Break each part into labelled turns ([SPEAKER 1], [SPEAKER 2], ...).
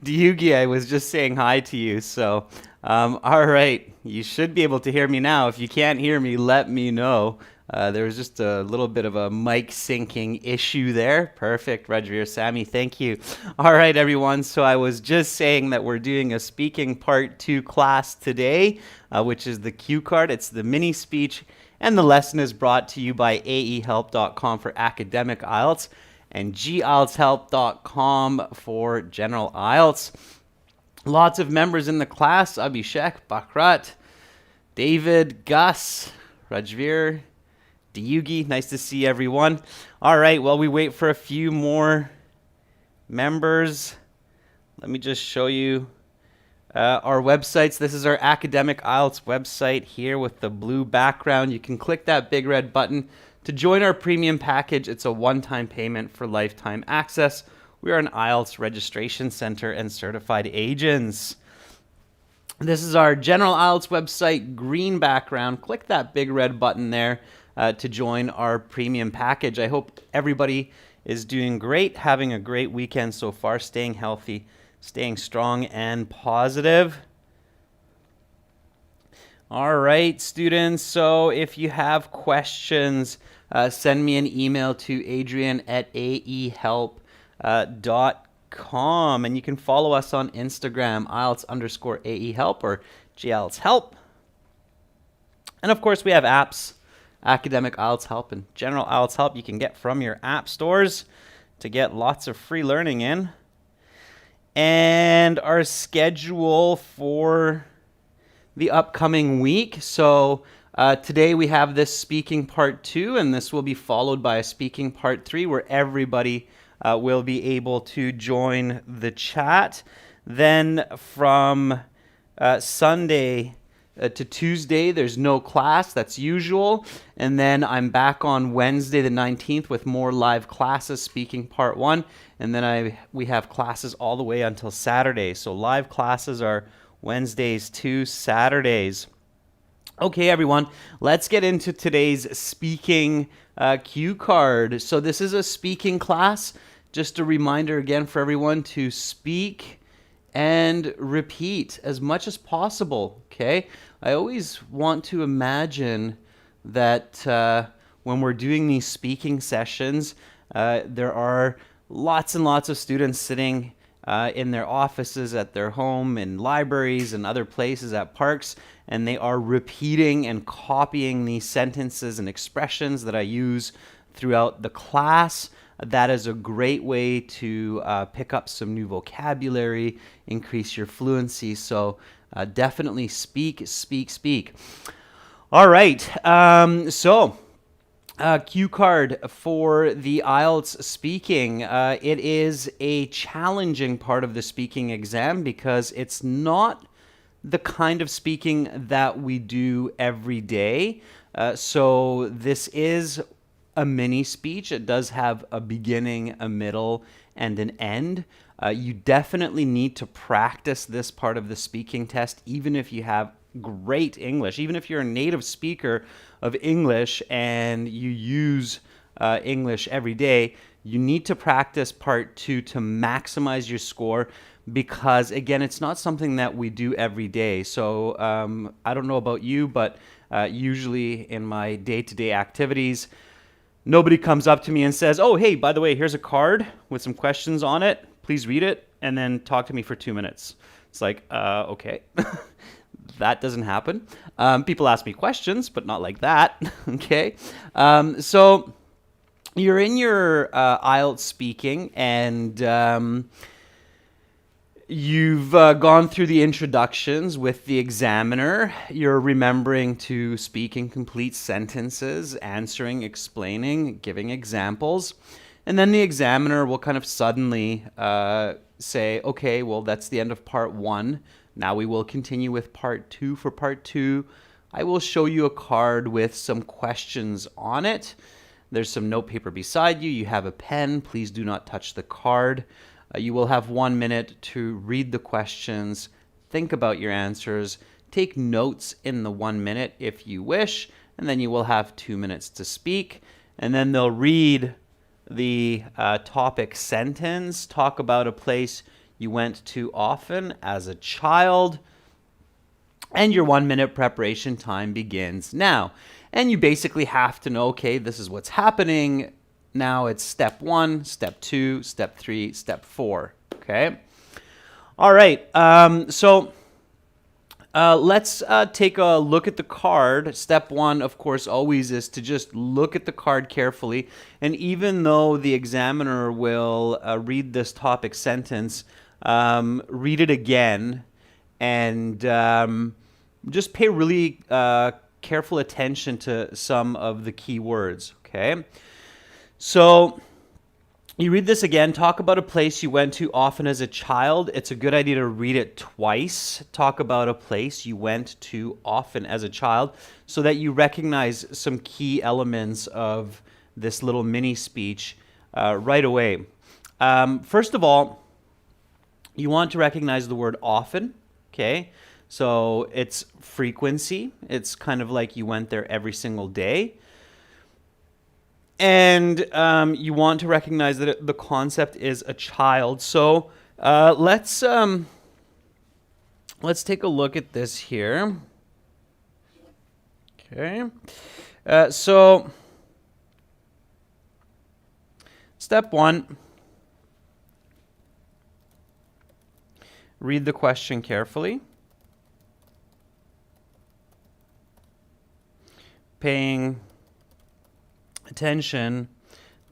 [SPEAKER 1] Yugi, I was just saying hi to you. So, all right, you should be able to hear me now. If you can't hear me, let me know. There was just a little bit of a mic syncing issue there. Perfect, Rajveer Sammy, thank you. All right, everyone. So I was just saying that we're doing a speaking part 2 class today, which is the cue card. It's the mini speech, and the lesson is brought to you by aehelp.com for academic IELTS and gieltshelp.com for general IELTS. Lots of members in the class: Abhishek, Bakrat, David, Gus, Rajveer, Diyugi. Nice to see everyone. All right, while we wait for a few more members, let me just show you our websites. This is our academic IELTS website here with the blue background. You can click that big red button to join our premium package. It's a one-time payment for lifetime access. We are an IELTS registration center and certified agents. This is our general IELTS website, green background. Click that big red button there to join our premium package. I hope everybody is doing great, having a great weekend so far, staying healthy, staying strong and positive. All right, students, so if you have questions, send me an email to adrian@aehelp.com, and you can follow us on Instagram, IELTS_AEHelp or GIELTSHelp. And of course, we have apps, Academic IELTS Help and General IELTS Help, you can get from your app stores to get lots of free learning in. And our schedule for the upcoming week. So today we have this speaking part 2, and this will be followed by a speaking part 3 where everybody will be able to join the chat. Then from Sunday to Tuesday, there's no class. That's usual. And then I'm back on Wednesday the 19th with more live classes, speaking part 1. And then we have classes all the way until Saturday. So live classes are Wednesdays to Saturdays. Okay, everyone, let's get into today's speaking cue card. So this is a speaking class. Just a reminder again for everyone to speak and repeat as much as possible, okay? I always want to imagine that when we're doing these speaking sessions, there are lots and lots of students sitting in their offices, at their home, in libraries and other places, at parks, and they are repeating and copying these sentences and expressions that I use throughout the class. That is a great way to pick up some new vocabulary, increase your fluency. So definitely speak, speak, speak. All right, cue card for the IELTS speaking. It is a challenging part of the speaking exam because it's not the kind of speaking that we do every day. So this is a mini speech. It does have a beginning, a middle, and an end. You definitely need to practice this part of the speaking test, even if you have great English, even if you're a native speaker of English and you use English every day. You need to practice part 2 to maximize your score because, again, it's not something that we do every day. So I don't know about you, but usually in my day-to-day activities, nobody comes up to me and says, oh, hey, by the way, here's a card with some questions on it. Please read it and then talk to me for 2 minutes. It's like, okay. That doesn't happen. People ask me questions, but not like that. Okay. So you're in your IELTS speaking, and you've gone through the introductions with the examiner. You're remembering to speak in complete sentences, answering, explaining, giving examples. And then the examiner will kind of suddenly say, okay, well, that's the end of part 1. Now we will continue with part 2. For part 2, I will show you a card with some questions on it. There's some notepaper beside you. You have a pen. Please do not touch the card. You will have 1 minute to read the questions, think about your answers, take notes in the 1 minute if you wish, and then you will have 2 minutes to speak. And then they'll read the topic sentence, talk about a place you went too often as a child. And your 1 minute preparation time begins now. And you basically have to know, okay, this is what's happening. Now it's step 1, step 2, step 3, step 4. Okay. All right. Let's take a look at the card. Step 1, of course, always is to just look at the card carefully. And even though the examiner will read this topic sentence, read it again and just pay really careful attention to some of the key words, okay? So you read this again. Talk about a place you went to often as a child. It's a good idea to read it twice. Talk about a place you went to often as a child so that you recognize some key elements of this little mini speech right away. First of all, you want to recognize the word often, okay? So it's frequency. It's kind of like you went there every single day. And you want to recognize that the concept is a child. So let's take a look at this here. Okay. So step 1. Read the question carefully. Paying attention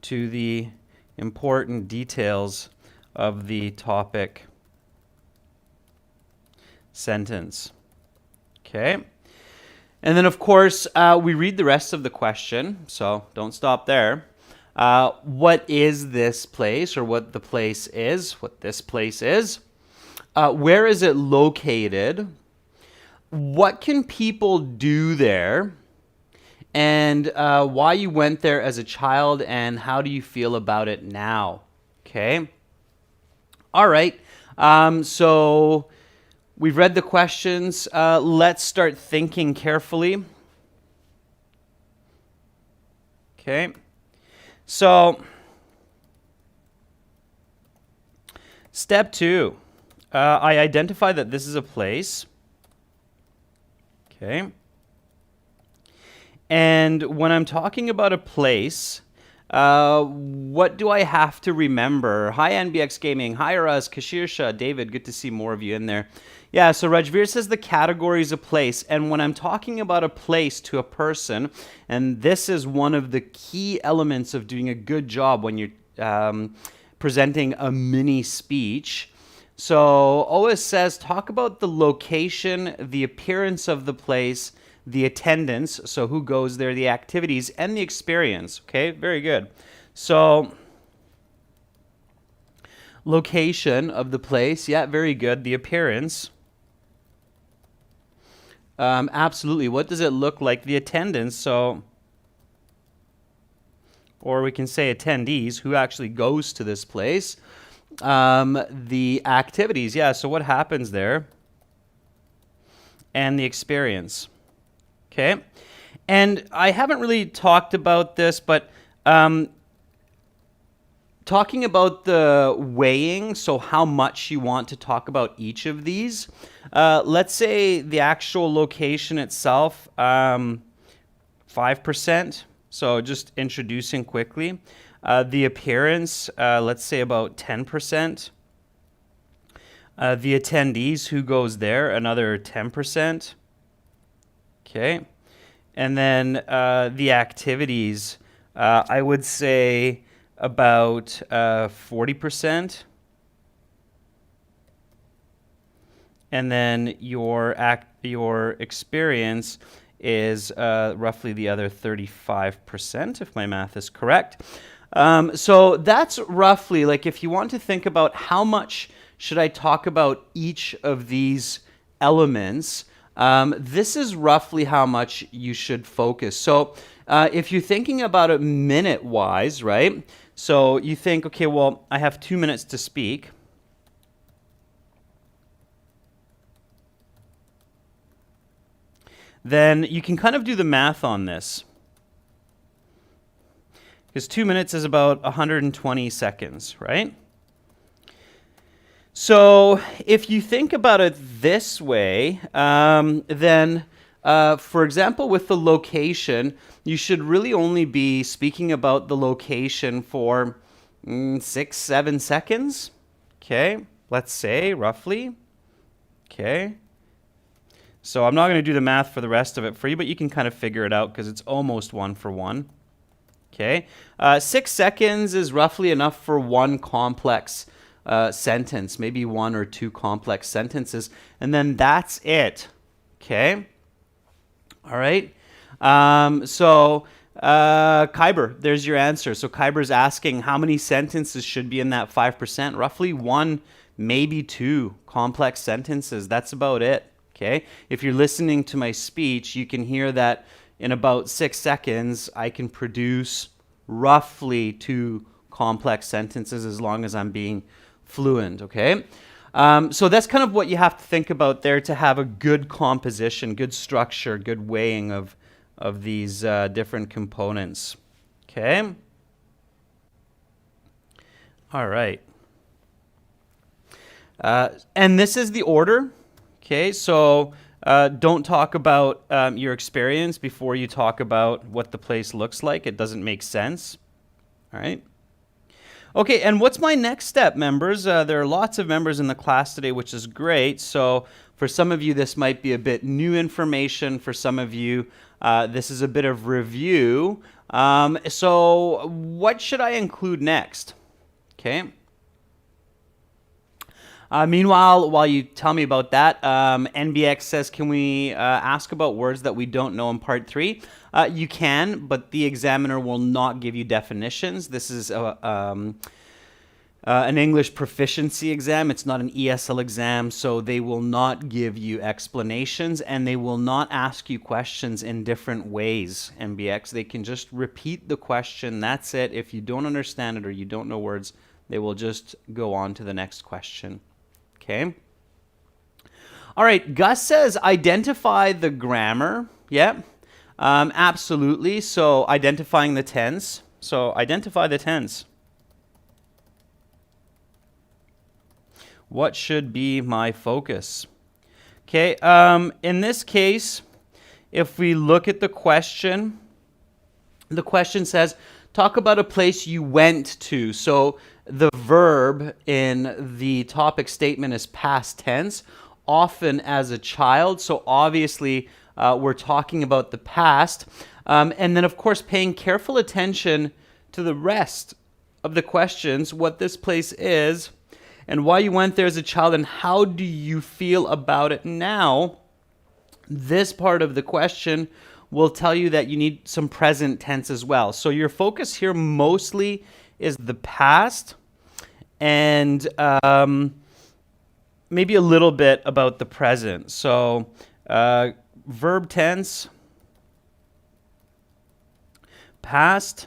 [SPEAKER 1] to the important details of the topic sentence. Okay. And then, of course, we read the rest of the question, so don't stop there. What is this place, or what the place is, what this place is? Where is it located? What can people do there? And why you went there as a child, and how do you feel about it now? Okay. All right. So we've read the questions. Let's start thinking carefully. Okay. So step 2. I identify that this is a place. Okay. And when I'm talking about a place, what do I have to remember? Hi, NBX Gaming. Hi, Raz, Kashirsha, David. Good to see more of you in there. Yeah, so Rajveer says the category is a place. And when I'm talking about a place to a person, and this is one of the key elements of doing a good job when you're presenting a mini speech. So OS says, talk about the location, the appearance of the place, the attendance, so who goes there, the activities, and the experience. Okay, very good. So location of the place, yeah, very good. The appearance, absolutely. What does it look like? The attendance, so, or we can say attendees, who actually goes to this place. The activities, yeah, so what happens there? And the experience. Okay, and I haven't really talked about this, but talking about the weighing, so how much you want to talk about each of these. Let's say the actual location itself, 5%. So just introducing quickly. The appearance, let's say about 10%. The attendees, who goes there, another 10%. Okay, and then the activities, I would say about 40%. And then your experience is roughly the other 35%, if my math is correct. So that's roughly, like, if you want to think about how much should I talk about each of these elements, this is roughly how much you should focus. So if you're thinking about it minute-wise, right? So you think, okay, well, I have 2 minutes to speak. Then you can kind of do the math on this. Because 2 minutes is about 120 seconds, right? So if you think about it this way, then for example, with the location, you should really only be speaking about the location for 6-7 seconds. Okay, let's say roughly. Okay. So I'm not going to do the math for the rest of it for you, but you can kind of figure it out because it's almost 1-for-1. Okay. 6 seconds is roughly enough for one complex sentence, maybe one or two complex sentences, and then that's it. Okay. All right. Kyber, there's your answer. So Kyber's asking how many sentences should be in that 5%? Roughly one, maybe two complex sentences. That's about it. Okay. If you're listening to my speech, you can hear that in about 6 seconds, I can produce roughly two complex sentences as long as I'm being fluent. Okay. So that's kind of what you have to think about there to have a good composition, good structure, good weighing of these different components. Okay. All right. And this is the order. Okay, so don't talk about your experience before you talk about what the place looks like. It doesn't make sense. All right. Okay, and what's my next step, members? There are lots of members in the class today, which is great. So for some of you, this might be a bit new information. For some of you, this is a bit of review. So what should I include next? Okay. Meanwhile, while you tell me about that, NBX says, can we ask about words that we don't know in part 3? You can, but the examiner will not give you definitions. This is an English proficiency exam. It's not an ESL exam, so they will not give you explanations, and they will not ask you questions in different ways, NBX. They can just repeat the question. That's it. If you don't understand it or you don't know words, they will just go on to the next question. Okay. All right. Gus says identify the grammar. Yeah. Absolutely. So identifying the tense. So identify the tense. What should be my focus? Okay. In this case, if we look at the question says, talk about a place you went to. So the verb in the topic statement is past tense, often as a child. So obviously, we're talking about the past. And then, of course, paying careful attention to the rest of the questions, what this place is, and why you went there as a child, and how do you feel about it now. This part of the question will tell you that you need some present tense as well. So your focus here mostly is the past and maybe a little bit about the present. So verb tense, past,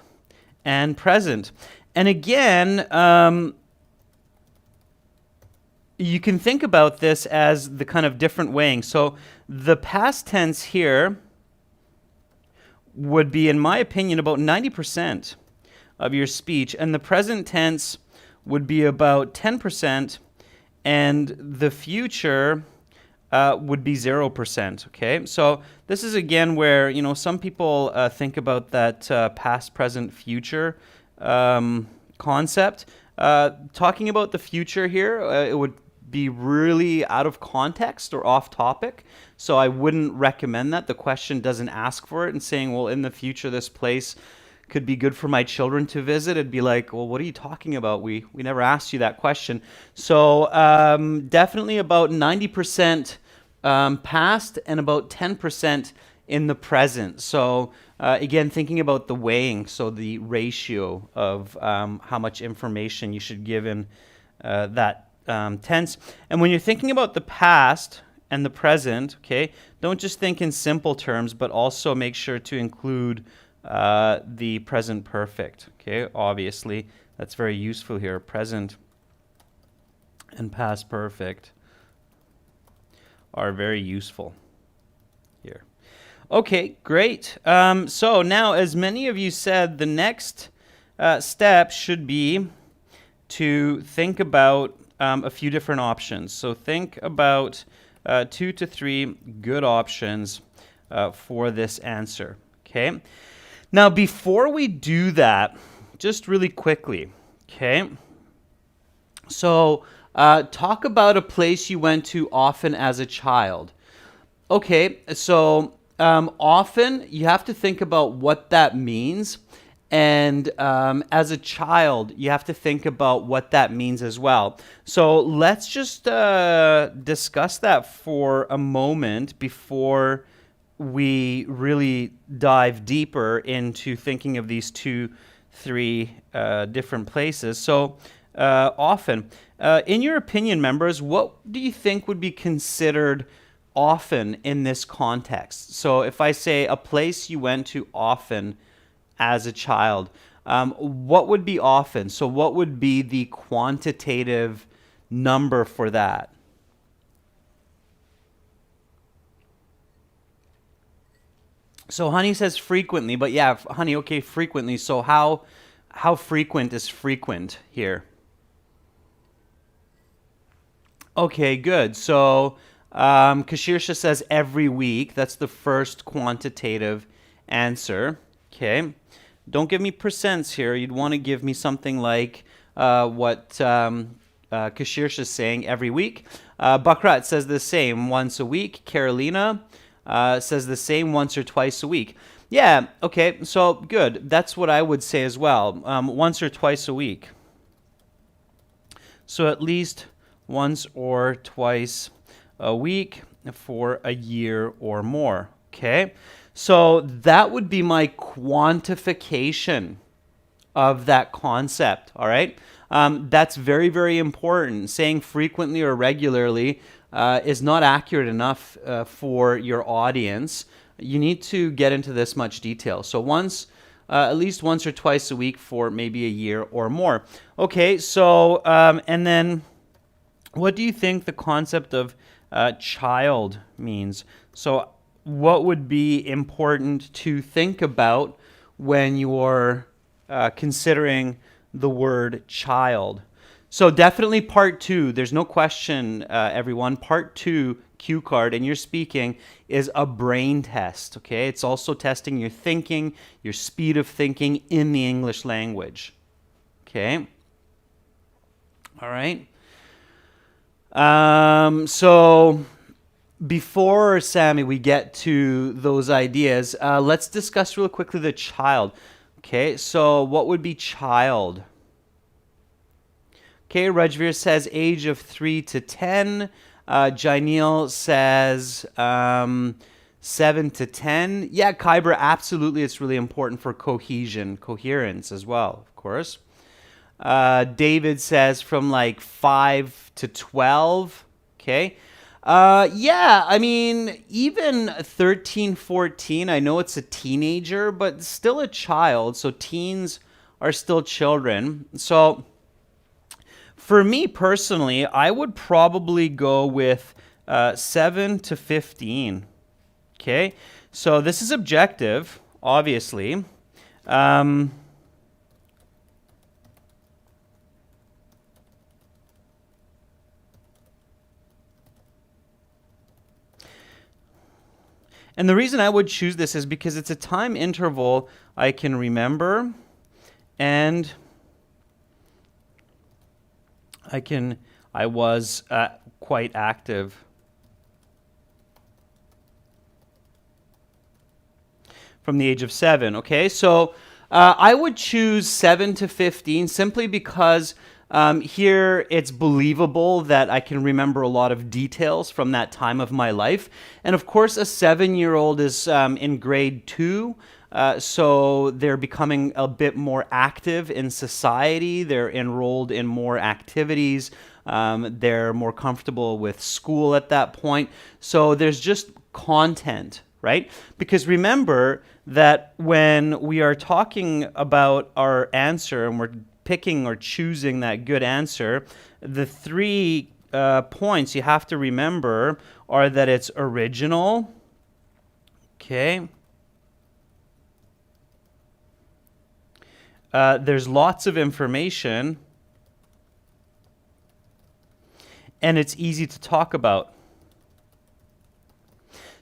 [SPEAKER 1] and present. And again, you can think about this as the kind of different weighing. So the past tense here would be, in my opinion, about 90% of your speech, and the present tense would be about 10%, and the future would be 0%. Okay, so this is again where some people think about that past, present, future concept. Talking about the future here, it would be really out of context or off topic. So I wouldn't recommend that. The question doesn't ask for it and saying, well, in the future, this place could be good for my children to visit. It'd be like, well, what are you talking about? We never asked you that question. So definitely about 90% past and about 10% in the present. So again, thinking about the weighing, so the ratio of how much information you should give in that tense. And when you're thinking about the past and the present, okay, don't just think in simple terms, but also make sure to include the present perfect. Okay, obviously that's very useful here. Present and past perfect are very useful here. Okay, great. So now, as many of you said, the next step should be to think about a few different options. So think about 2 to 3 good options for this answer. Okay. Now, before we do that, just really quickly, okay? So, talk about a place you went to often as a child. Okay, so often you have to think about what that means. And as a child, you have to think about what that means as well. So let's just discuss that for a moment before we really dive deeper into thinking of these 2, 3 different places. So often, in your opinion, members, what do you think would be considered often in this context? So if I say a place you went to often as a child, what would be often? So what would be the quantitative number for that? So Honey says frequently, but yeah, Honey, okay, frequently. So how frequent is frequent here? Okay, good. So Kashirsha says every week. That's the first quantitative answer. Okay. Don't give me percents here. You'd want to give me something like what Kashirsha is saying every week. Bakrat says the same, once a week. Carolina says the same, once or twice a week. Yeah, okay, so good. That's what I would say as well, once or twice a week. So at least once or twice a week for a year or more, okay? So that would be my quantification of that concept, all right? That's very, very important. Saying frequently or regularly is not accurate enough for your audience. You need to get into this much detail. So at least once or twice a week for maybe a year or more. Okay, so, and then what do you think the concept of child means? So what would be important to think about when you're considering the word child? So definitely part 2. There's no question, everyone. Part 2 cue card in your speaking is a brain test. Okay, it's also testing your thinking, your speed of thinking in the English language. Okay. All right. So before, Sammy, we get to those ideas, let's discuss real quickly the child. Okay, so what would be child? Okay, Rajveer says age of 3 to 10. Jainil says 7 to 10. Yeah, Kyber, absolutely, it's really important for coherence as well, of course. David says from like 5 to 12. Okay. Yeah, I mean, even 13, 14, I know it's a teenager, but still a child. So teens are still children. So for me personally, I would probably go with 7 to 15. Okay. So this is objective, obviously. And the reason I would choose this is because it's a time interval I can remember, and I was quite active. From the age of 7, okay? So I would choose 7 to 15 simply because here it's believable that I can remember a lot of details from that time of my life. And of course, a 7-year-old is in grade 2, so they're becoming a bit more active in society. They're enrolled in more activities. They're more comfortable with school at that point. So there's just content, right? Because remember that when we are talking about our answer and we're picking or choosing that good answer, the 3 points you have to remember are that it's original, okay? There's lots of information. and it's easy to talk about.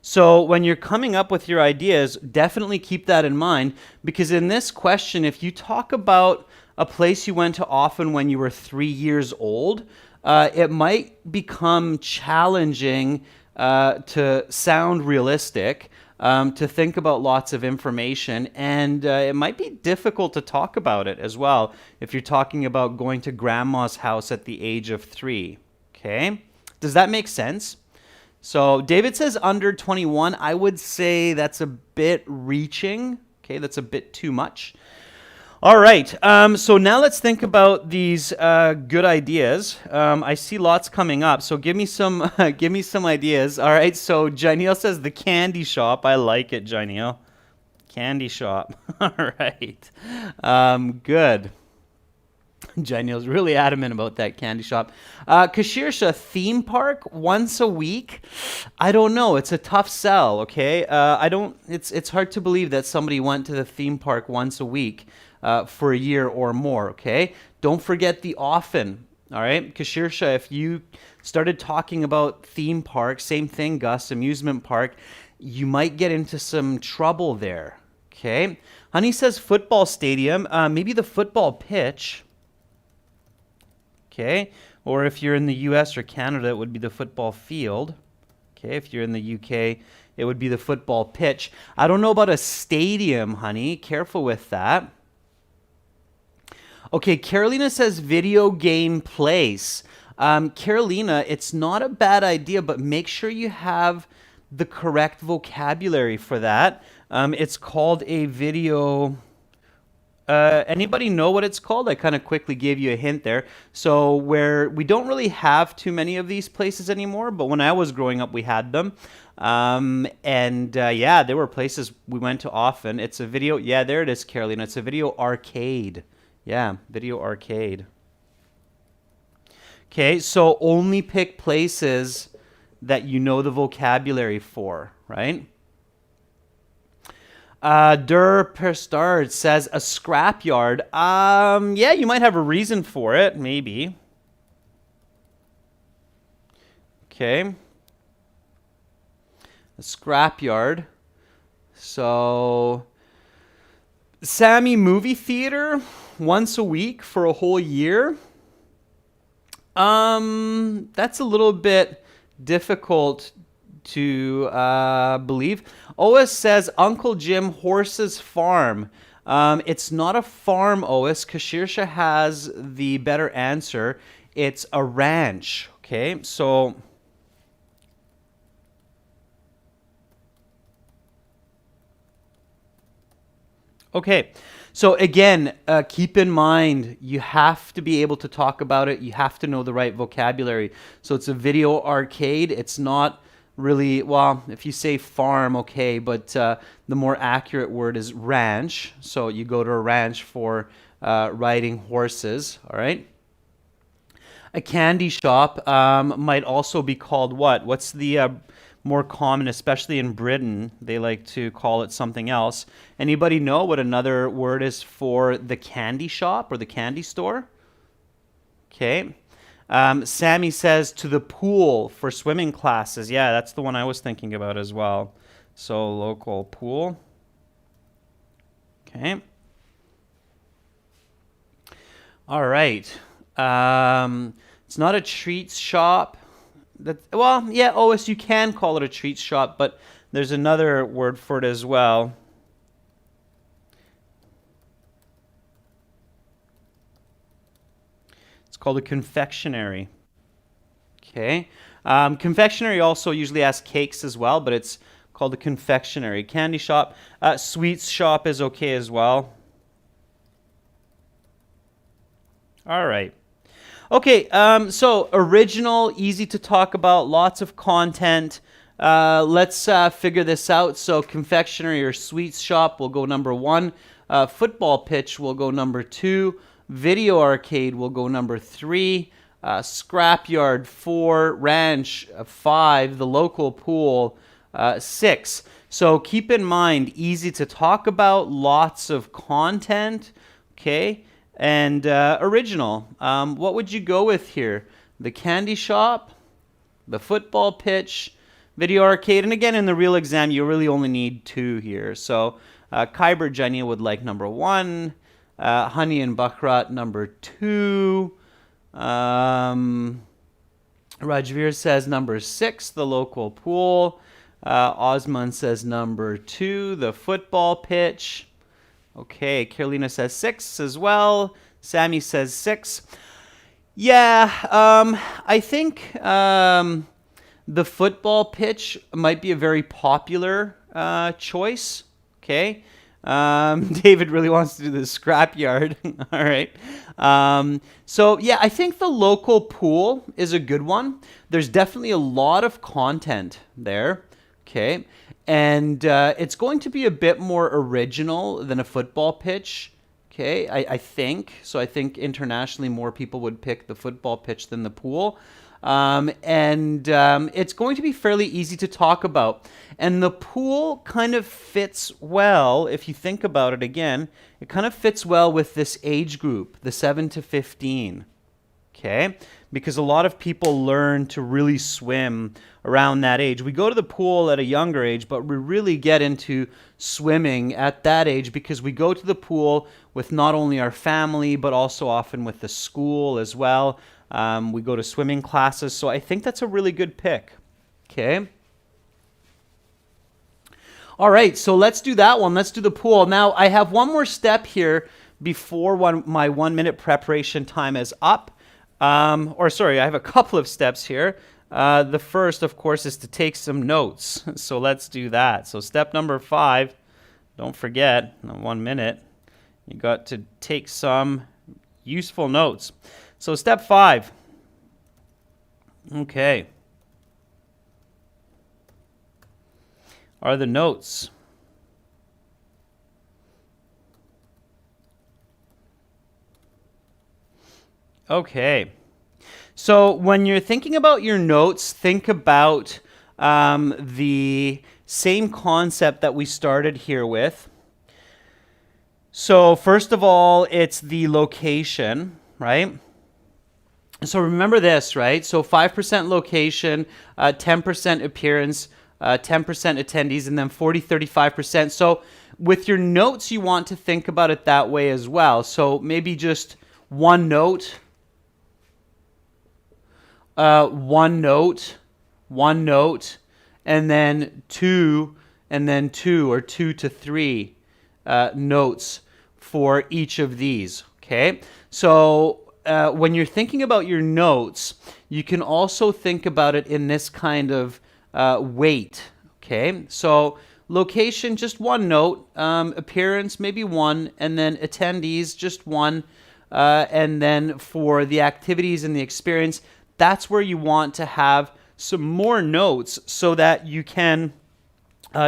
[SPEAKER 1] So when you're coming up with your ideas, definitely keep that in mind, because in this question, if you talk about a place you went to often when you were 3 years old, it might become challenging to sound realistic, to think about lots of information, and it might be difficult to talk about it as well if you're talking about going to grandma's house at the age of 3. Okay? Does that make sense? So David says under 21. I would say that's a bit reaching. Okay, that's a bit too much. All right, so now let's think about these good ideas. I see lots coming up, so give me some give me some ideas. All right, so Janelle says the candy shop. I like it, Janelle. Candy shop. All right, good. Janelle's really adamant about that candy shop. Kashirsha, theme park once a week. I don't know. It's a tough sell. Okay, I don't. It's hard to believe that somebody went to the theme park once a week for a year or more. Okay, don't forget the often. All right, Kashirsha, if you started talking about theme park, same thing, Gus, amusement park, you might get into some trouble there. Okay, Honey says football stadium. Maybe the football pitch. Okay, or if you're in the US or Canada, it would be the football field. Okay, if you're in the UK, it would be the football pitch. I don't know about a stadium, honey. Careful with that. Okay, Carolina says video game place. Carolina, it's not a bad idea, but make sure you have the correct vocabulary for that. It's called a video... anybody know what it's called? I kind of quickly gave you a hint there. So where we don't really have too many of these places anymore, but when I was growing up, we had them. Yeah, there were places we went to often. It's a video. Yeah, there it is, Carolina. It's a video arcade. Yeah, video arcade. Okay, so only pick places that you know the vocabulary for, right? Der Perstard says a scrapyard. Yeah, you might have a reason for it, maybe. Okay. A scrapyard. So, Sammy, movie theater once a week for a whole year. That's a little bit difficult to believe. Ois says Uncle Jim Horse's Farm. It's not a farm, Ois. Kashirsha has the better answer. It's a ranch. Okay, so okay. So again, keep in mind, you have to be able to talk about it. You have to know the right vocabulary. So it's a video arcade. It's not really, well, if you say farm, okay, but the more accurate word is ranch. So you go to a ranch for riding horses, all right? A candy shop might also be called what? What's the more common, especially in Britain, they like to call it something else. Anybody know what another word is for the candy shop or the candy store? Okay. Sammy says to the pool for swimming classes. Yeah, that's the one I was thinking about as well. So local pool. Okay. All right. It's not a treats shop. Well, yeah, Ois, you can call it a treats shop, but there's another word for it as well. It's called a confectionery. Okay. Confectionery also usually has cakes as well, but it's called a confectionery. Candy shop. Sweets shop is okay as well. All right. Okay, so original, easy to talk about, lots of content. Let's figure this out. So confectionery or sweets shop will go number 1. Football pitch will go number 2. Video arcade will go number 3. Scrapyard 4. Ranch 5. The local pool 6. So keep in mind, easy to talk about, lots of content. Okay. And original, what would you go with here? the candy shop, the football pitch, video arcade. And again, in the real exam, you really only need 2 here. So Kyber Jenya would like number 1, Honey and Bakrat number 2. Rajveer says number 6, the local pool. Osman says number 2, the football pitch. Okay, Carolina says 6 as well. Sammy says 6. Yeah, I think the football pitch might be a very popular choice. Okay. David really wants to do the scrapyard. All right. So yeah, I think the local pool is a good one. There's definitely a lot of content there. Okay. And it's going to be a bit more original than a football pitch. Okay, I think. So I think internationally more people would pick the football pitch than the pool. It's going to be fairly easy to talk about. And the pool kind of fits well, if you think about it again, it kind of fits well with this age group, the 7 to 15. Okay, because a lot of people learn to really swim around that age. We go to the pool at a younger age, but we really get into swimming at that age because we go to the pool with not only our family, but also often with the school as well. We go to swimming classes, so I think that's a really good pick. Okay. All right, so let's do that one. Let's do the pool. Now, I have one more step here before my 1 minute preparation time is up. I have a couple of steps here. The first, of course, is to take some notes. So let's do that. So step number 5, don't forget, in 1 minute, you got to take some useful notes. So step 5. Okay. Are the notes. Okay. So when you're thinking about your notes, think about the same concept that we started here with. So first of all, it's the location, right? So remember this, right? So 5% location, 10% appearance, 10% attendees, and then 35%. So with your notes, you want to think about it that way as well. So maybe just one note, one note, and then two, or 2 to 3 notes for each of these, okay? So when you're thinking about your notes, you can also think about it in this kind of weight, okay? So location, just one note, appearance, maybe 1, and then attendees, just 1, and then for the activities and the experience, that's where you want to have some more notes so that you can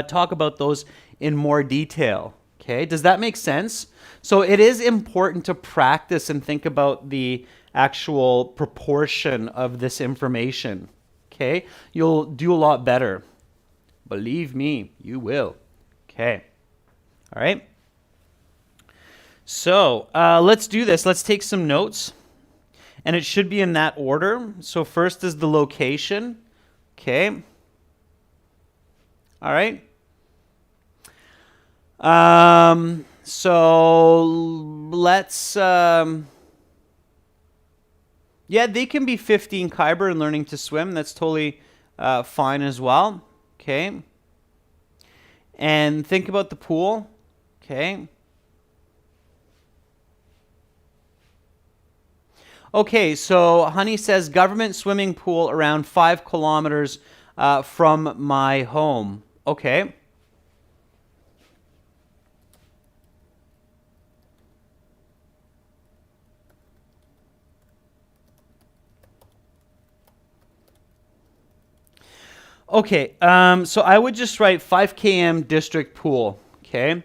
[SPEAKER 1] talk about those in more detail. Okay, does that make sense? So it is important to practice and think about the actual proportion of this information. Okay, you'll do a lot better. Believe me, you will. Okay, all right. So let's do this. Let's take some notes. And it should be in that order. So first is the location. Okay. All right. So let's, yeah, they can be 15 Kyber and learning to swim. That's totally fine as well. Okay. And think about the pool. Okay. Okay, so Honey says government swimming pool around 5 kilometers from my home. Okay. Okay, so I would just write 5 km district pool. Okay.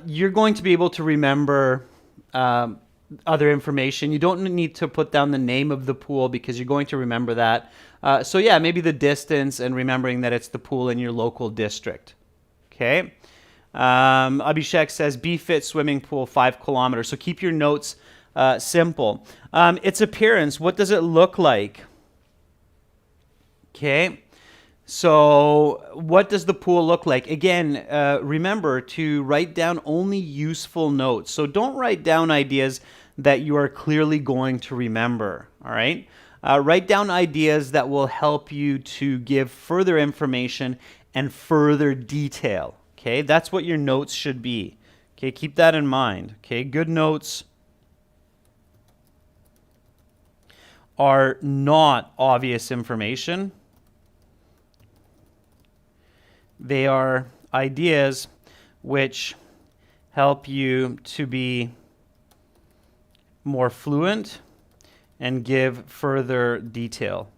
[SPEAKER 1] You're going to be able to remember other information. You don't need to put down the name of the pool because you're going to remember that. So yeah, maybe the distance and remembering that it's the pool in your local district. Okay. Abhishek says BFit swimming pool 5 kilometers. So keep your notes simple. Its appearance, what does it look like? Okay. So what does the pool look like? Again, remember to write down only useful notes. So don't write down ideas that you are clearly going to remember, all right? Write down ideas that will help you to give further information and further detail, okay? That's what your notes should be, okay? Keep that in mind, okay? Good notes are not obvious information. They are ideas which help you to be more fluent and give further detail.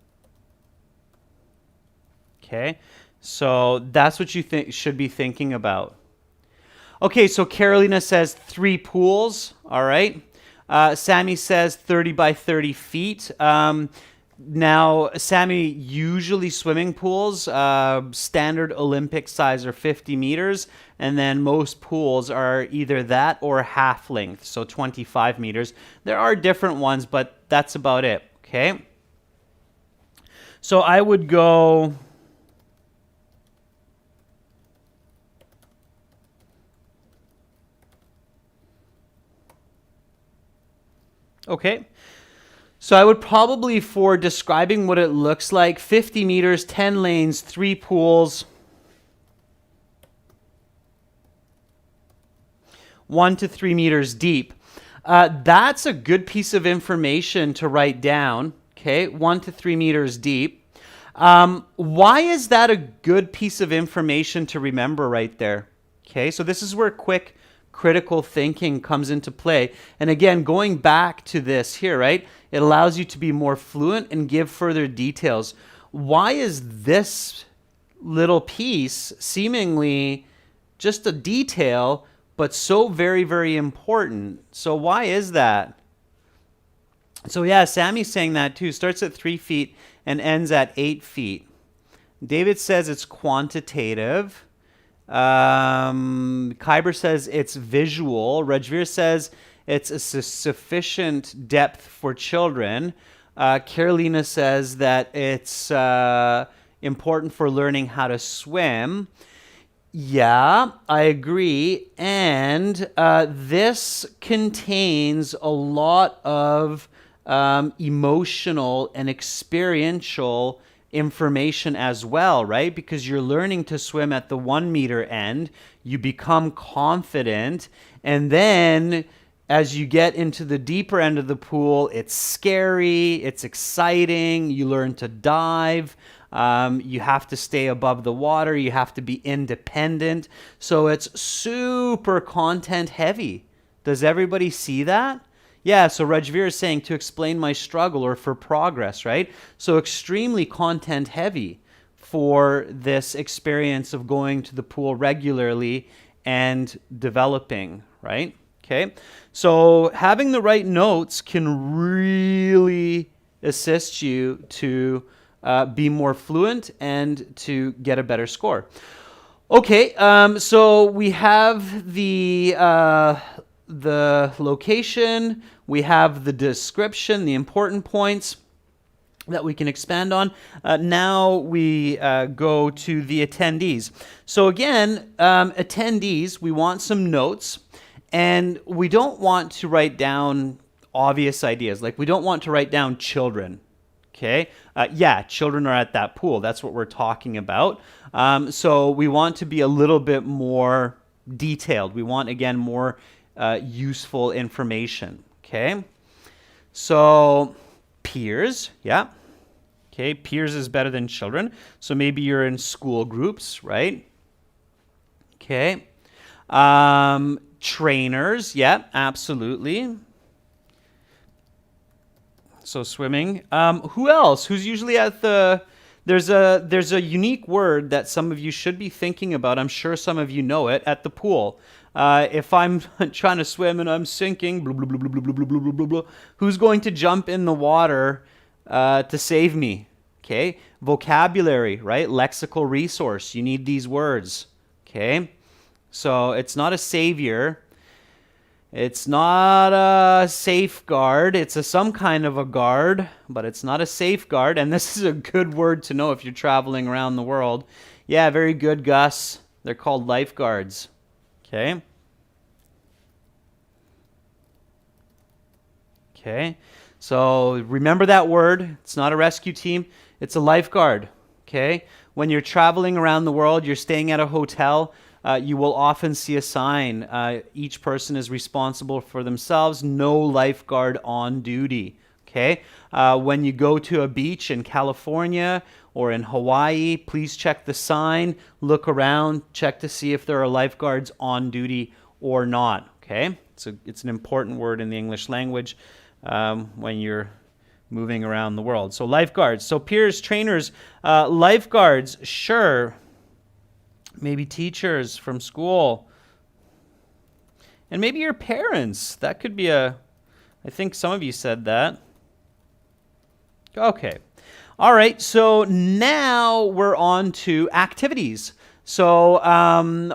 [SPEAKER 1] Okay, so that's what you should be thinking about. Okay, so Carolina says 3 pools. All right. Sammy says 30 by 30 feet. Now, Sammy, usually swimming pools, standard Olympic size are 50 meters, and then most pools are either that or half length, so 25 meters. There are different ones, but that's about it, okay? So I would go... Okay. So I would probably, for describing what it looks like, 50 meters, 10 lanes, 3 pools, 1 to 3 meters deep. That's a good piece of information to write down, okay? 1 to 3 meters deep. Why is that a good piece of information to remember right there? Okay, so this is where quick critical thinking comes into play. And again, going back to this here, right? It allows you to be more fluent and give further details. Why is this little piece seemingly just a detail, but so very, very important? So why is that? So yeah, Sammy's saying that too. Starts at 3 feet and ends at 8 feet. David says it's quantitative. Kyber says it's visual. Rajveer says it's a sufficient depth for children. Carolina says that it's important for learning how to swim. Yeah, I agree. And this contains a lot of emotional and experiential information as well, right? Because you're learning to swim at the 1 meter end, you become confident, and then as you get into the deeper end of the pool, it's scary, it's exciting, you learn to dive, you have to stay above the water, you have to be independent. So it's super content heavy. Does everybody see that? Yeah, so Rajveer is saying to explain my struggle or for progress, right? So extremely content heavy for this experience of going to the pool regularly and developing, right? Okay, so having the right notes can really assist you to be more fluent and to get a better score. Okay, so we have the location, we have the description, the important points that we can expand on. Now we go to the attendees. So again, attendees, we want some notes, and we don't want to write down obvious ideas. Like we don't want to write down children. Okay, yeah, children are at that pool. That's what we're talking about. So we want to be a little bit more detailed. We want, again, more useful information. Okay, so peers, yeah. Okay, peers is better than children. So maybe you're in school groups, right? Okay. Trainers, yeah, absolutely. So swimming. Who else? Who's usually at the... There's a unique word that some of you should be thinking about. I'm sure some of you know it, at the pool. If I'm trying to swim and I'm sinking, blah, blah, blah, blah, blah, blah, blah, blah, blah, who's going to jump in the water to save me? Okay, vocabulary, right? Lexical resource. You need these words. Okay, so it's not a savior. It's not a safeguard. It's some kind of a guard, but it's not a safeguard. And this is a good word to know if you're traveling around the world. Yeah, very good, Gus. They're called lifeguards. Okay. Okay. So remember that word. It's not a rescue team. It's a lifeguard. Okay. When you're traveling around the world, you're staying at a hotel, you will often see a sign. Each person is responsible for themselves. No lifeguard on duty. Okay. When you go to a beach in California or in Hawaii, please check the sign. Look around. Check to see if there are lifeguards on duty or not. Okay. It's an important word in the English language when you're moving around the world. So lifeguards. So peers, trainers, lifeguards, sure. Maybe teachers from school. And maybe your parents. That could be I think some of you said that. Okay. All right. So now we're on to activities. So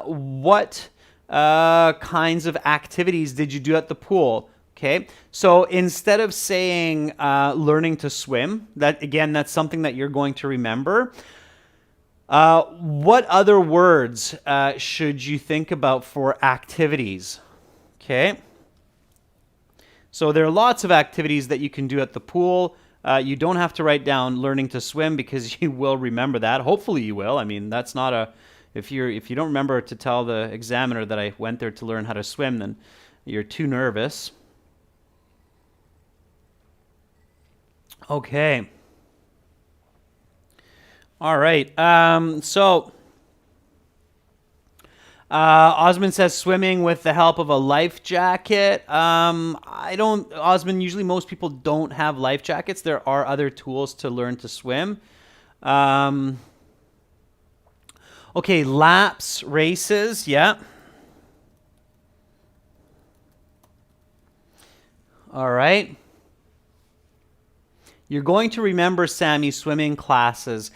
[SPEAKER 1] what kinds of activities did you do at the pool? Okay, so instead of saying learning to swim, that's something that you're going to remember. What other words should you think about for activities? Okay, so there are lots of activities that you can do at the pool. You don't have to write down learning to swim because you will remember that. Hopefully you will. I mean, that's not if you don't remember to tell the examiner that I went there to learn how to swim, then you're too nervous. Okay. All right. Osmond says swimming with the help of a life jacket. Osmond, usually most people don't have life jackets. There are other tools to learn to swim. Okay, laps, races, yeah. All right. You're going to remember Sammy's swimming classes.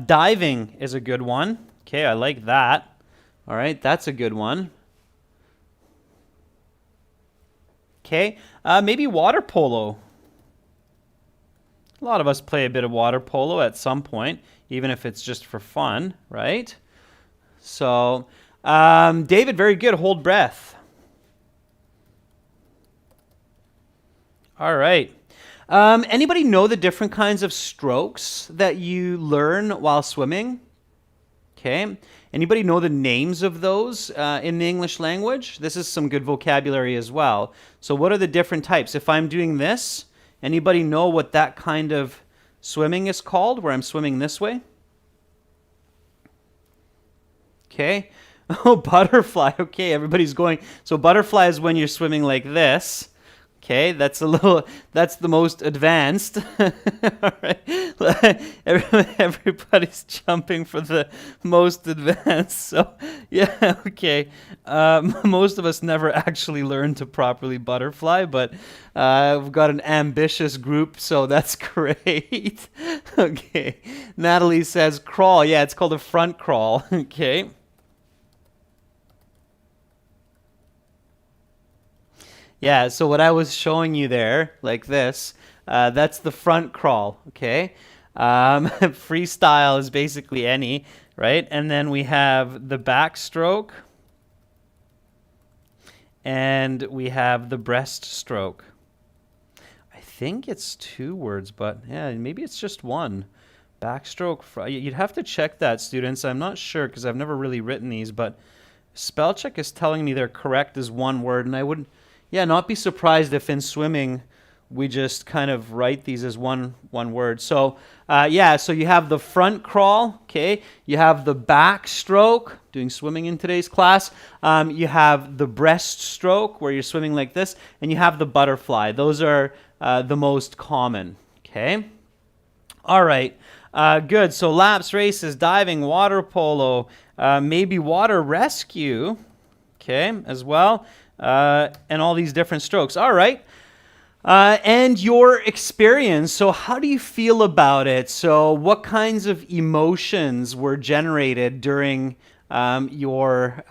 [SPEAKER 1] Diving is a good one. Okay, I like that. All right, that's a good one. Okay, maybe water polo. A lot of us play a bit of water polo at some point, even if it's just for fun, right? So, David, very good. Hold breath. All right. Anybody know the different kinds of strokes that you learn while swimming? Okay. Anybody know the names of those in the English language? This is some good vocabulary as well. So what are the different types? If I'm doing this, anybody know what that kind of swimming is called, where I'm swimming this way? Okay. Oh, butterfly. Okay, everybody's going. So butterfly is when you're swimming like this. Okay, that's the most advanced. All right. Everybody's jumping for the most advanced. So, yeah, okay. Most of us never actually learned to properly butterfly, but we've got an ambitious group, so that's great. Okay. Natalie says crawl. Yeah, it's called a front crawl. Okay. Yeah, so what I was showing you there, like this, that's the front crawl, okay? Freestyle is basically any, right? And then we have the backstroke, and we have the breaststroke. I think it's 2 words, but yeah, maybe it's just one. Backstroke, you'd have to check that, students. I'm not sure because I've never really written these, but spell check is telling me they're correct as one word, and I would... Yeah, not be surprised if in swimming we just kind of write these as one word. So, so you have the front crawl, okay? You have the backstroke, doing swimming in today's class. You have the breaststroke, where you're swimming like this. And you have the butterfly. Those are the most common, okay? All right, good. So laps, races, diving, water polo, maybe water rescue, okay, as well. And all these different strokes. All right. And your experience. So how do you feel about it? So what kinds of emotions were generated during your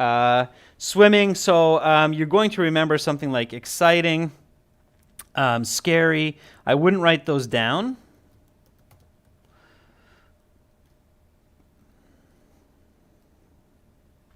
[SPEAKER 1] swimming. So you're going to remember something like exciting, scary. I wouldn't write those down.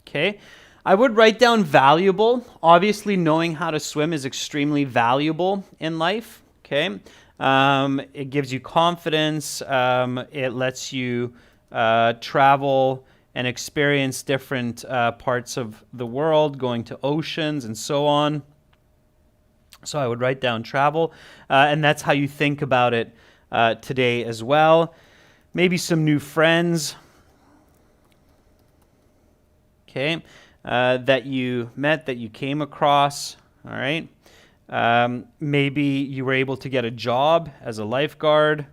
[SPEAKER 1] Okay. I would write down valuable. Obviously, knowing how to swim is extremely valuable in life. Okay. It gives you confidence. It lets you travel and experience different parts of the world, going to oceans and so on. So I would write down travel, and that's how you think about it today as well. Maybe some new friends. Okay, that you met, that you came across, all right? Maybe you were able to get a job as a lifeguard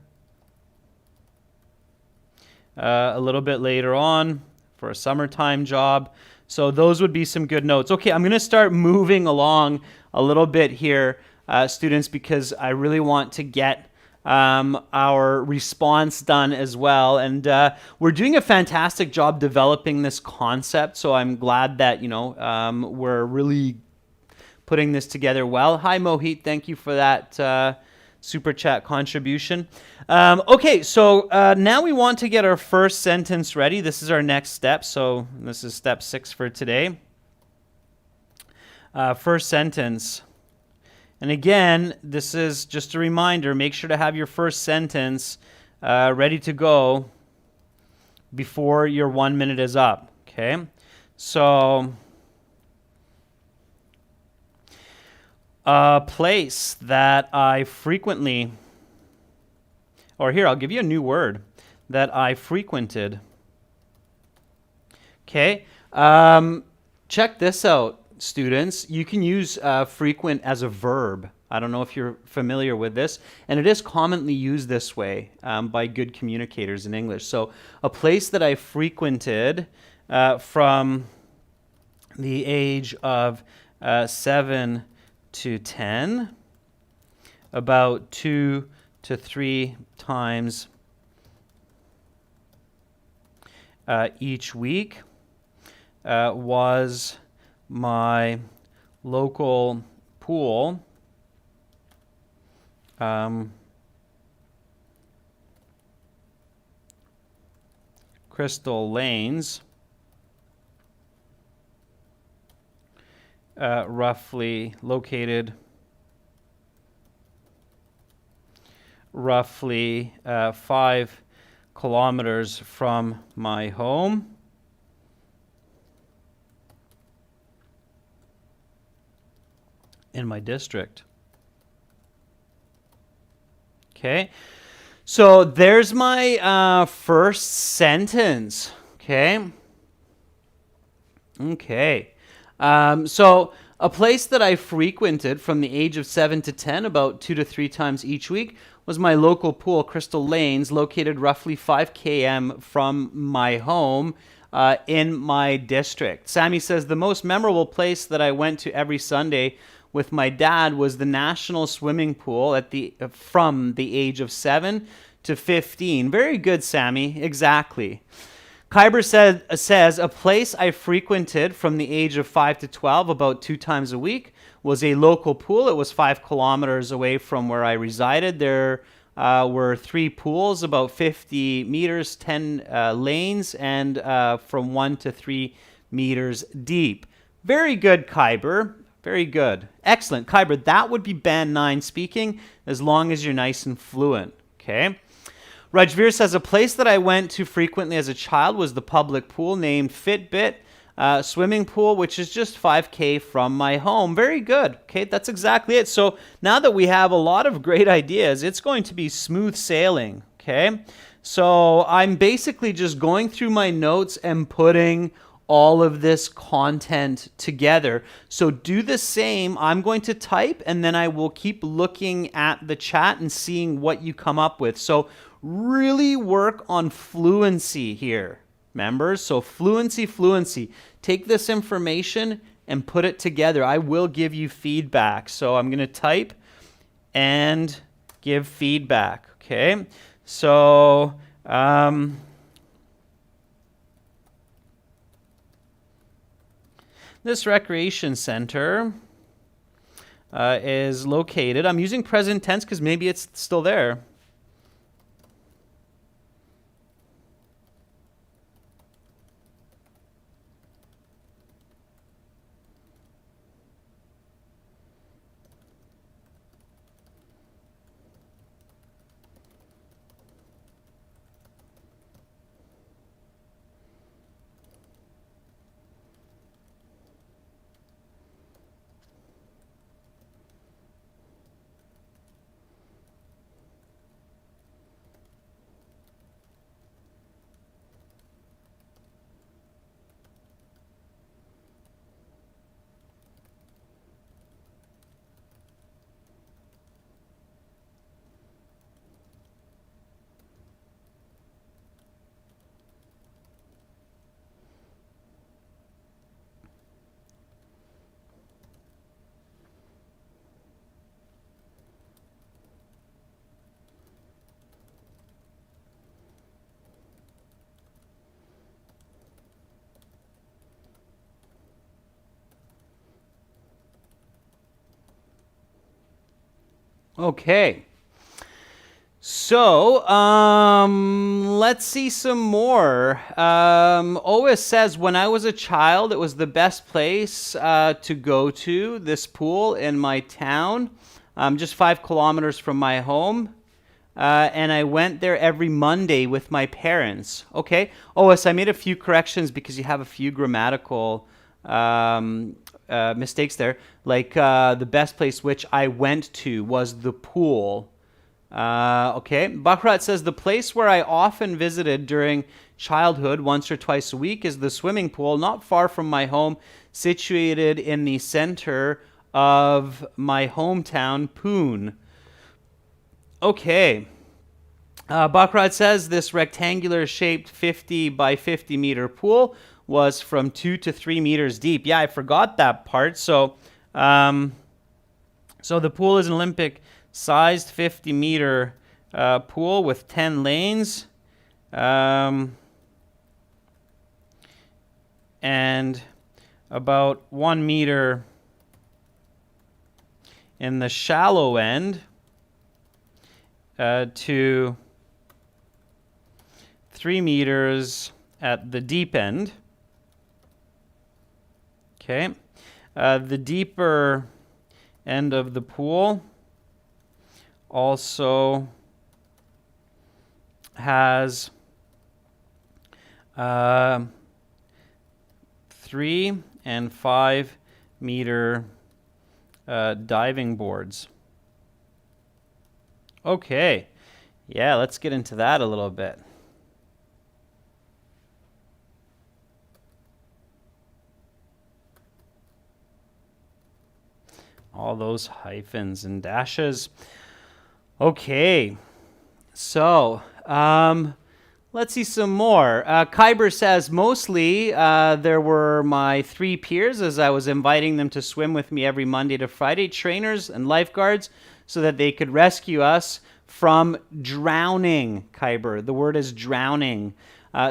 [SPEAKER 1] a little bit later on for a summertime job. So those would be some good notes. Okay, I'm going to start moving along a little bit here, students, because I really want to get our response done as well. And we're doing a fantastic job developing this concept, so I'm glad that, we're really putting this together well. Hi, Mohit. Thank you for that super chat contribution. Okay, so now we want to get our first sentence ready. This is our next step. So this is step 6 for today. First sentence. And again, this is just a reminder, make sure to have your first sentence ready to go before your 1 minute is up, okay? So, a place that I frequently, or here, I'll give you a new word, that I frequented. Okay, check this out. Students, you can use frequent as a verb. I don't know if you're familiar with this, and it is commonly used this way by good communicators in English. So a place that I frequented from the age of 7 to 10, about 2 to 3 times each week, was my local pool, Crystal Lanes, roughly located roughly 5 kilometers from my home. In my district. Okay, so there's my first sentence. Okay. So a place that I frequented from the age of 7 to 10, about 2 to 3 times each week, was my local pool, Crystal Lanes, located roughly 5 km from my home in my district. Sammy says, the most memorable place that I went to every Sunday with my dad was the National Swimming Pool from the age of 7 to 15. Very good, Sammy. Exactly. Kyber says, a place I frequented from the age of 5 to 12, about 2 times a week, was a local pool. It was 5 kilometers away from where I resided. There were 3 pools, about 50 meters, 10 lanes, and from 1 to 3 meters deep. Very good, Kyber. Very good. Excellent. Kyber, that would be Band 9 speaking, as long as you're nice and fluent. Okay. Rajveer says, a place that I went to frequently as a child was the public pool named Fitbit Swimming Pool, which is just 5K from my home. Very good. Okay, that's exactly it. So now that we have a lot of great ideas, it's going to be smooth sailing. Okay. So I'm basically just going through my notes and putting all of this content together. So do the same. I'm going to type and then I will keep looking at the chat and seeing what you come up with. So really work on fluency here, members. So fluency. Take this information and put it together. I will give you feedback. So I'm going to type and give feedback. Okay. So, This recreation center is located. I'm using present tense because maybe it's still there. Okay. So, let's see some more. Ois says, when I was a child, it was the best place to go to, this pool in my town, just 5 kilometers from my home. And I went there every Monday with my parents. Okay. Ois, I made a few corrections because you have a few grammatical mistakes there. Like the best place which I went to was the pool. Okay. Bakrat says the place where I often visited during childhood, once or twice a week, is the swimming pool not far from my home, situated in the center of my hometown, Poon. Okay. Bakrat says this rectangular shaped 50 by 50 meter pool was from 2 to 3 meters deep. Yeah, I forgot that part. So the pool is an Olympic sized 50 meter pool with 10 lanes. And about 1 meter in the shallow end to 3 meters at the deep end. Okay. The deeper end of the pool also has 3 and 5 meter diving boards. Okay. Yeah, let's get into that a little bit. All those hyphens and dashes. Okay. So, let's see some more. Kyber says, mostly there were my 3 peers as I was inviting them to swim with me every Monday to Friday, trainers and lifeguards, so that they could rescue us from drowning, Kyber. The word is drowning.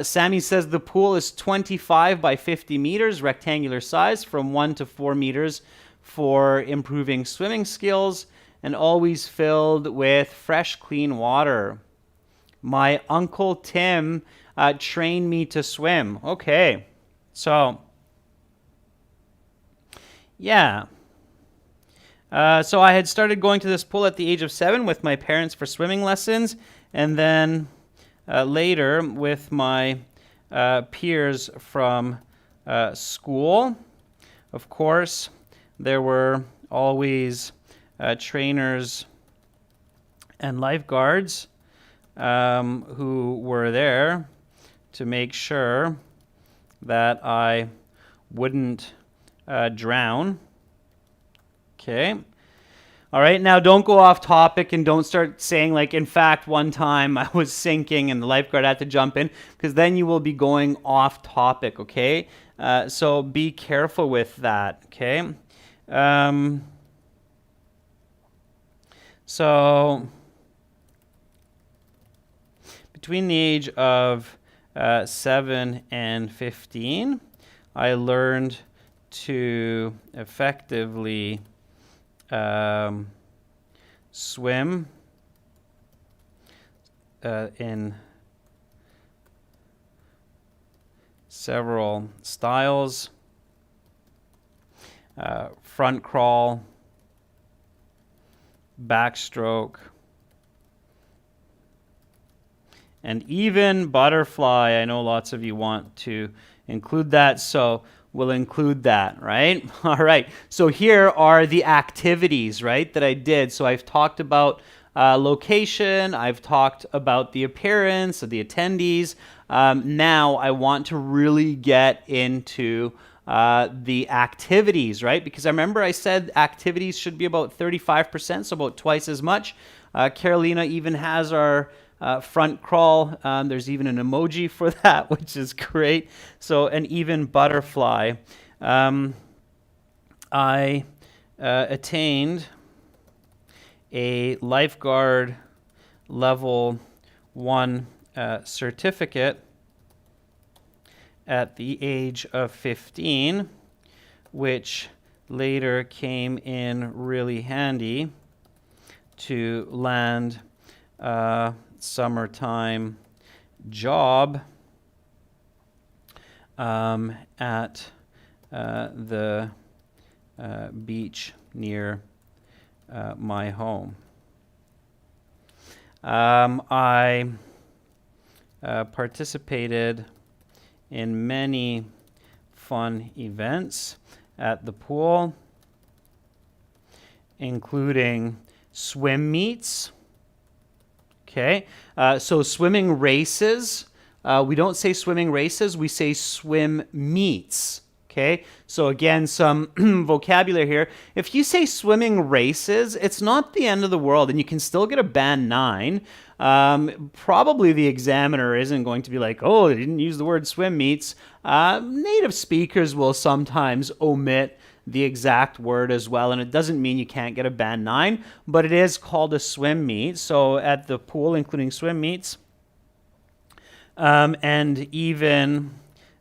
[SPEAKER 1] Sammy says the pool is 25 by 50 meters, rectangular size, from 1 to 4 meters for improving swimming skills, and always filled with fresh, clean water. My Uncle Tim trained me to swim. Okay, so, yeah. So I had started going to this pool at the age of 7 with my parents for swimming lessons, and then later with my peers from school. Of course, there were always trainers and lifeguards who were there to make sure that I wouldn't drown. Okay. All right. Now, don't go off topic and don't start saying, like, in fact, one time I was sinking and the lifeguard had to jump in, because then you will be going off topic. Okay. So be careful with that. Okay. So between the age of 7 and 15, I learned to effectively swim in several styles. Front crawl, backstroke, and even butterfly. I know lots of you want to include that, so we'll include that, right? All right, so here are the activities, right, that I did. So I've talked about location, I've talked about the appearance of the attendees. Now I want to really get into the activities, right? Because I remember I said activities should be about 35%, so about twice as much. Carolina even has our front crawl. There's even an emoji for that, which is great. So an even butterfly. I attained a lifeguard level 1 certificate at the age of 15, which later came in really handy to land a summertime job at the beach near my home. I participated in many fun events at the pool, including swim meets. Okay, so swimming races. We don't say swimming races, we say swim meets. Okay, so again, some vocabulary here. If you say swimming races, it's not the end of the world, and you can still get a band 9. Probably the examiner isn't going to be like, oh, they didn't use the word swim meets. Native speakers will sometimes omit the exact word as well, and it doesn't mean you can't get a band 9, but it is called a swim meet. So at the pool, including swim meets, and even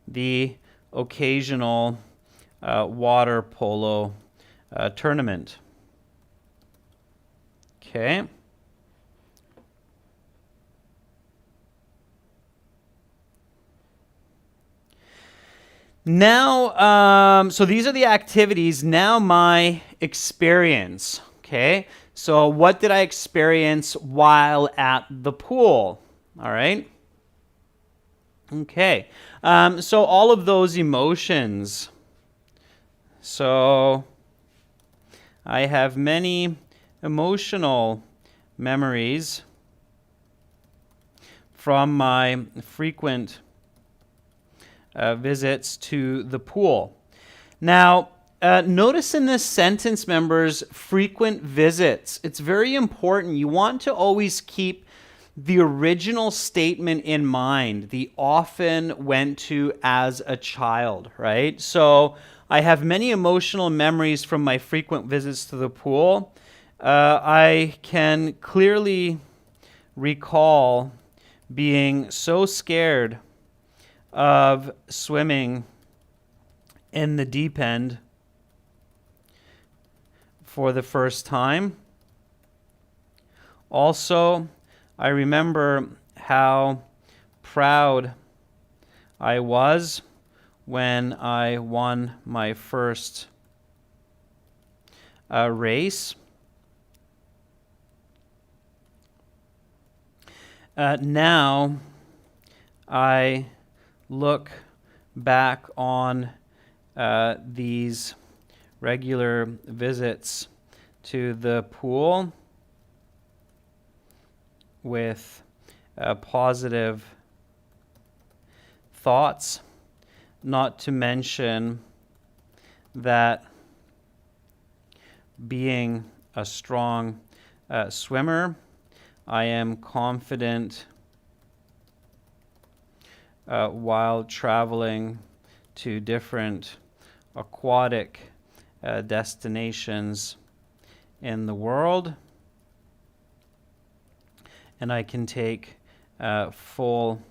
[SPEAKER 1] the occasional water polo tournament. Okay. Now, so these are the activities. Now my experience. Okay. So what did I experience while at the pool? All right. Okay, so all of those emotions. So I have many emotional memories from my frequent visits to the pool. Now, notice in this sentence, members, frequent visits. It's very important. You want to always keep the original statement in mind, the often went to as a child, right? So I have many emotional memories from my frequent visits to the pool. I can clearly recall being so scared of swimming in the deep end for the first time. Also, I remember how proud I was when I won my first race. Now I look back on these regular visits to the pool with positive thoughts, not to mention that being a strong swimmer, I am confident while traveling to different aquatic destinations in the world, and I can take full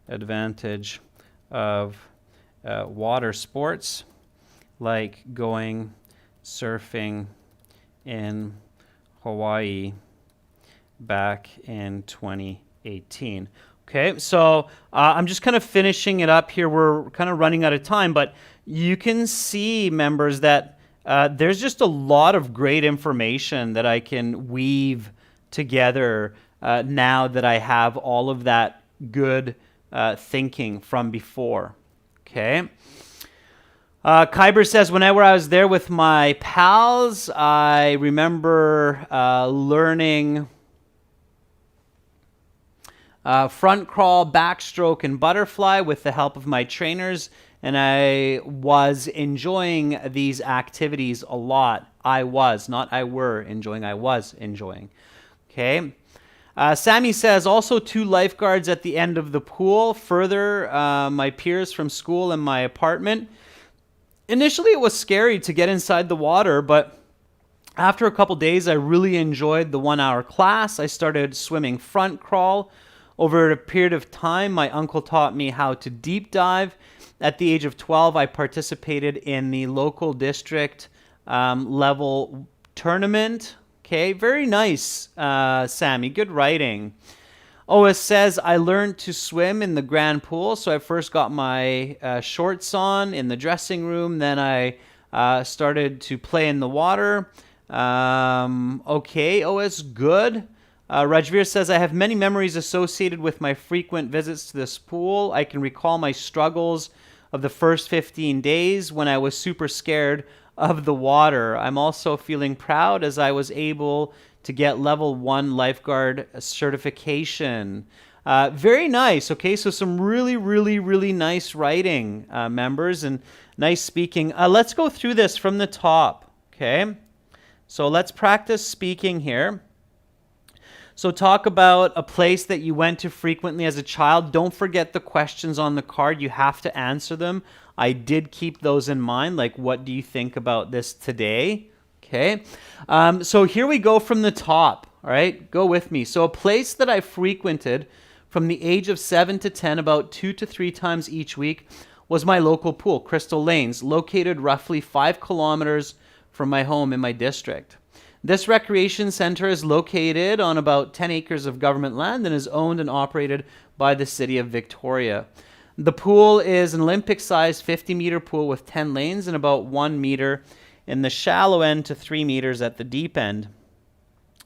[SPEAKER 1] advantage of water sports like going surfing in Hawaii back in 2018. Okay, so I'm just kind of finishing it up here. We're kind of running out of time, but you can see, members, that there's just a lot of great information that I can weave together now that I have all of that good thinking from before. Okay. Kyber says, whenever I was there with my pals, I remember learning front crawl, backstroke, and butterfly with the help of my trainers, and I was enjoying these activities a lot. I was, not I were enjoying, I was enjoying. Okay. Sammy says, also 2 lifeguards at the end of the pool. Further, my peers from school and my apartment. Initially, it was scary to get inside the water, but after a couple days, I really enjoyed the 1-hour class. I started swimming front crawl. Over a period of time, my uncle taught me how to deep dive. At the age of 12, I participated in the local district level tournament. Okay, very nice, Sammy. Good writing. OS says, I learned to swim in the grand pool, so I first got my shorts on in the dressing room, then I started to play in the water. Okay, OS, good. Rajveer says, I have many memories associated with my frequent visits to this pool. I can recall my struggles of the first 15 days when I was super scared of the water. I'm also feeling proud as I was able to get level 1 lifeguard certification. Very nice. Okay, so some really nice writing, members, and nice speaking. Let's go through this from the top. Okay, so let's practice speaking here. So talk about a place that you went to frequently as a child. Don't forget the questions on the card. You have to answer them. I did keep those in mind, like what do you think about this today? Okay, so here we go from the top, all right? Go with me. So a place that I frequented from the age of 7 to 10 about 2 to 3 times each week was my local pool, Crystal Lanes, located roughly 5 kilometers from my home in my district. This recreation center is located on about 10 acres of government land and is owned and operated by the city of Victoria. The pool is an Olympic-sized 50-meter pool with 10 lanes and about 1 meter in the shallow end to 3 meters at the deep end.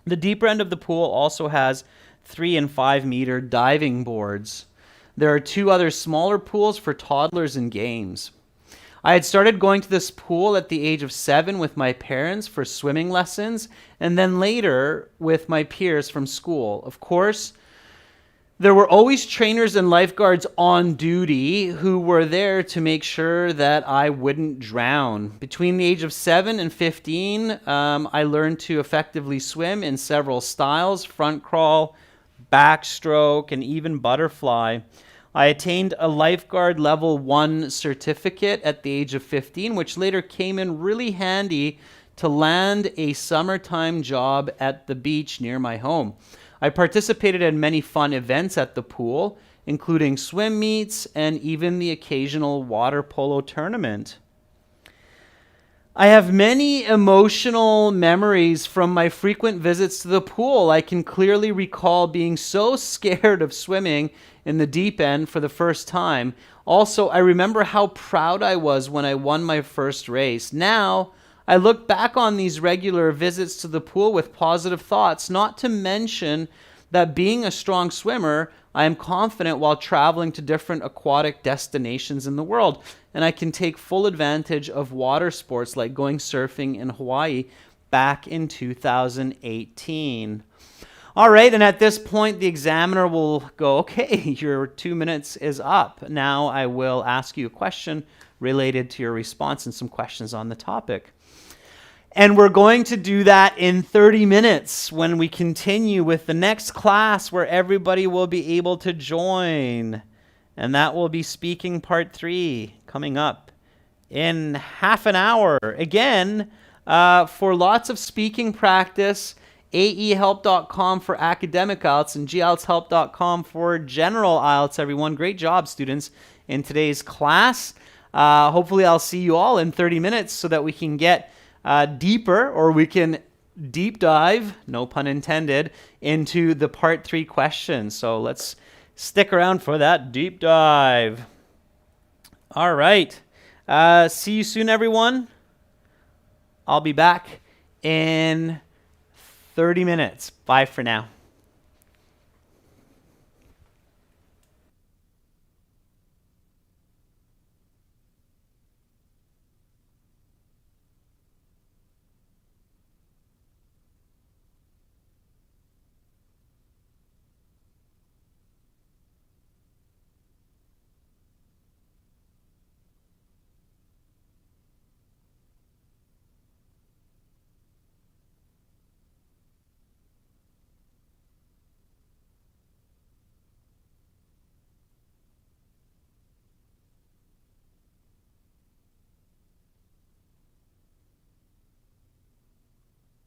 [SPEAKER 1] The deeper end of the pool also has 3 and 5 meter diving boards. There are 2 other smaller pools for toddlers and games. I had started going to this pool at the age of 7 with my parents for swimming lessons, and then later with my peers from school. Of course, there were always trainers and lifeguards on duty who were there to make sure that I wouldn't drown. Between the age of 7 and 15, I learned to effectively swim in several styles: front crawl, backstroke, and even butterfly. I attained a lifeguard level 1 certificate at the age of 15, which later came in really handy to land a summertime job at the beach near my home. I participated in many fun events at the pool, including swim meets and even the occasional water polo tournament. I have many emotional memories from my frequent visits to the pool. I can clearly recall being so scared of swimming in the deep end for the first time. Also, I remember how proud I was when I won my first race. Now, I look back on these regular visits to the pool with positive thoughts, not to mention that being a strong swimmer, I am confident while traveling to different aquatic destinations in the world, and I can take full advantage of water sports like going surfing in Hawaii back in 2018. All right, and at this point, the examiner will go, okay, your 2 minutes is up. Now I will ask you a question related to your response and some questions on the topic. And we're going to do that in 30 minutes when we continue with the next class where everybody will be able to join. And that will be speaking part 3 coming up in half an hour. Again, for lots of speaking practice, aehelp.com for academic IELTS and gieltshelp.com for general IELTS, everyone. Great job, students, in today's class. hopefully I'll see you all in 30 minutes so that we can get deeper, or we can deep dive, no pun intended, into the part 3 questions. So let's stick around for that deep dive. All right. See you soon, everyone. I'll be back in 30 minutes. Bye for now.